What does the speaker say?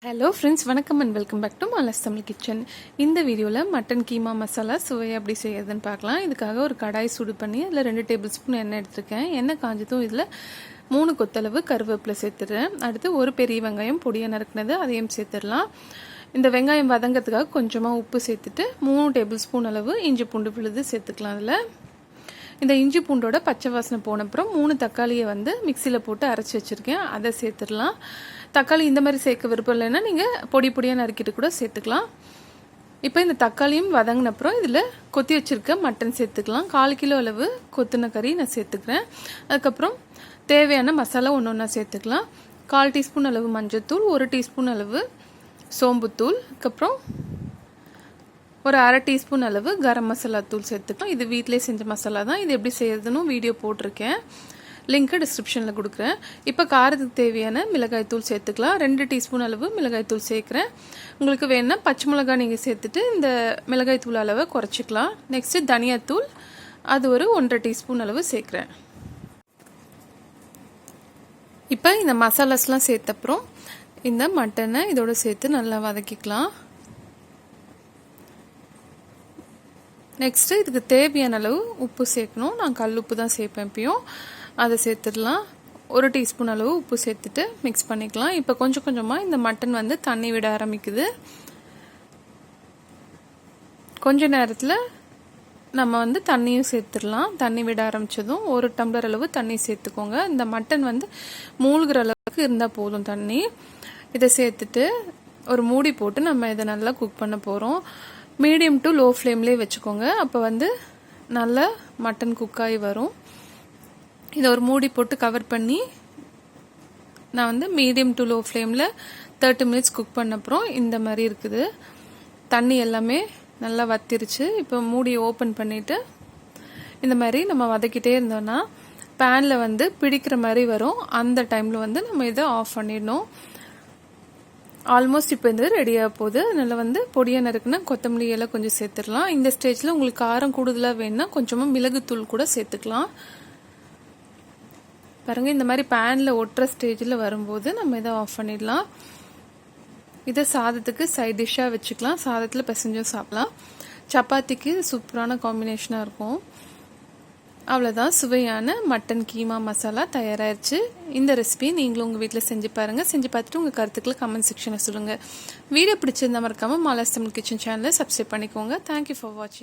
Hello friends, வணக்கம் and welcome back to Mala's Tamil kitchen. இந்த வீடியோவில் மட்டன் கீமா மசாலா சுவை எப்படி செய்யறதுன்னு பார்க்கலாம். இதுக்காக ஒரு கடாய் சூடு பண்ணி அதில் 2 டேபிள் ஸ்பூன் எண்ணெய் எடுத்துருக்கேன். எண்ணெய் காஞ்சதும் இதில் 3 கொத்தளவு கருவேப்பிலை சேர்த்துடுறேன். அடுத்து ஒரு பெரிய வெங்காயம் பொடியாக நறுக்குனது அதையும் சேர்த்துடலாம். இந்த வெங்காயம் வதங்கிறதுக்காக கொஞ்சமாக உப்பு சேர்த்துட்டு 3 டேபிள் ஸ்பூன் அளவு இஞ்சி பூண்டு விழுது சேர்த்துக்கலாம். அதில் இந்த இஞ்சி பூண்டோட பச்சை வாசனை போன அப்புறம் 3 தக்காளியை மிக்சியில் போட்டு அரைச்சி வச்சுருக்கேன், அதை சேர்த்துடலாம். தக்காளி இந்த மாதிரி சேர்க்க விருப்பம் இல்லைன்னா நீங்கள் பொடி பொடியாக நறுக்கிட்டு கூட சேர்த்துக்கலாம். இப்போ இந்த தக்காளியும் வதங்கின அப்புறம் இதில் கொத்தி வச்சுருக்க மட்டன் சேர்த்துக்கலாம். 1/4 கிலோ அளவு கொத்துன கறி நான் சேர்த்துக்கிறேன். அதுக்கப்புறம் தேவையான மசாலா ஒன்று ஒன்றா சேர்த்துக்கலாம். 1/4 டீஸ்பூன் அளவு மஞ்சள்தூள், 1 டீஸ்பூன் அளவு சோம்புத்தூள், அதுக்கப்புறம் ஒரு 1/2 டீஸ்பூன் அளவு கரம் மசாலா தூள் சேர்த்துக்கலாம். இது வீட்டிலே செஞ்ச மசாலா தான். இது எப்படி செய்யறதுன்னு வீடியோ போட்டிருக்கேன், லிங்க்கு டிஸ்கிரிப்ஷனில் கொடுக்குறேன். இப்போ காரத்துக்கு தேவையான மிளகாய் தூள் சேர்த்துக்கலாம். 2 டீஸ்பூன் அளவு மிளகாய் தூள் சேர்க்குறேன். உங்களுக்கு வேணுன்னா பச்சை மிளகாய் நீங்கள் சேர்த்துட்டு இந்த மிளகாய் தூள் அளவை குறைச்சிக்கலாம். நெக்ஸ்ட்டு தனியாத்தூள், அது ஒரு 1/2 டீஸ்பூன் அளவு சேர்க்குறேன். இப்போ இந்த மசாலாஸ்லாம் சேர்த்தப்புறம் இந்த மட்டனை இதோட சேர்த்து நல்லா வதக்கிக்கலாம். நெக்ஸ்ட்டு இதுக்கு தேவையான அளவு உப்பு சேர்க்கணும். நான் கல் உப்பு தான் சேர்ப்பேன் எப்பயும். அதை சேர்த்துடலாம். 1 டீஸ்பூன் அளவு உப்பு சேர்த்துட்டு மிக்ஸ் பண்ணிக்கலாம். இப்போ கொஞ்சம் கொஞ்சமாக இந்த மட்டன் தண்ணி விட ஆரம்பிக்குது. கொஞ்ச நேரத்தில் நம்ம தண்ணியும் சேர்த்துடலாம். தண்ணி விட ஆரம்பித்ததும் 1 டம்ளர் அளவு தண்ணி சேர்த்துக்கோங்க. இந்த மட்டன் மூழ்கிற அளவுக்கு இருந்தால் போதும் தண்ணி. இதை சேர்த்துட்டு ஒரு மூடி போட்டு நம்ம இதை நல்லா குக் பண்ண போகிறோம். மீடியம் டு லோ ஃப்ளேம்லேயே வச்சுக்கோங்க. அப்போ நல்லா மட்டன் குக்காகி வரும். இதை ஒரு மூடி போட்டு கவர் பண்ணி நான் மீடியம் டு லோ ஃப்ளேமில் 30 மினிட்ஸ் குக் பண்ண அப்புறம் இந்த மாதிரி இருக்குது. தண்ணி எல்லாமே நல்லா வத்திருச்சு. இப்போ மூடியை ஓப்பன் பண்ணிவிட்டு இந்த மாதிரி நம்ம வதக்கிட்டே இருந்தோம்னா பேனில் பிடிக்கிற மாதிரி வரும். அந்த டைமில் நம்ம இதை ஆஃப் பண்ணிடணும். ஆல்மோஸ்ட் இப்போ இந்த ரெடியாக போகுது. அதனால் பொடியாக நறுக்குன்னா கொத்தமல்லி எல்லாம் கொஞ்சம் சேர்த்துடலாம். இந்த ஸ்டேஜில் உங்களுக்கு காரம் கூடுதலாக வேணுன்னா கொஞ்சமாக மிளகுத்தூள் கூட சேர்த்துக்கலாம். பாருங்கள், இந்த மாதிரி பேனில் ஒட்டுற ஸ்டேஜில் வரும்போது நம்ம இதை ஆஃப் பண்ணிடலாம். இதை சாதத்துக்கு சைட் டிஷ்ஷாக வச்சுக்கலாம். சாதத்தில் பிசைஞ்சும் சாப்பிடலாம். சப்பாத்திக்கு சூப்பரான காம்பினேஷனாக இருக்கும். அவ்வளோதான், சுவையான மட்டன் கீமா மசாலா தயாராகிடுச்சு. இந்த ரெசிபி நீங்களும் உங்கள் வீட்டில் செஞ்சு பாருங்கள். செஞ்சு பார்த்துட்டு உங்கள் கருத்துக்களை கமெண்ட் செக்ஷனில் சொல்லுங்கள். வீடியோ பிடிச்சிருந்தா மறக்காமல் மாலஸ் தமிழ் கிச்சன் சேனலை சப்ஸ்கிரைப் பண்ணிக்கோங்க. தேங்க்யூ ஃபார் வாட்சிங்.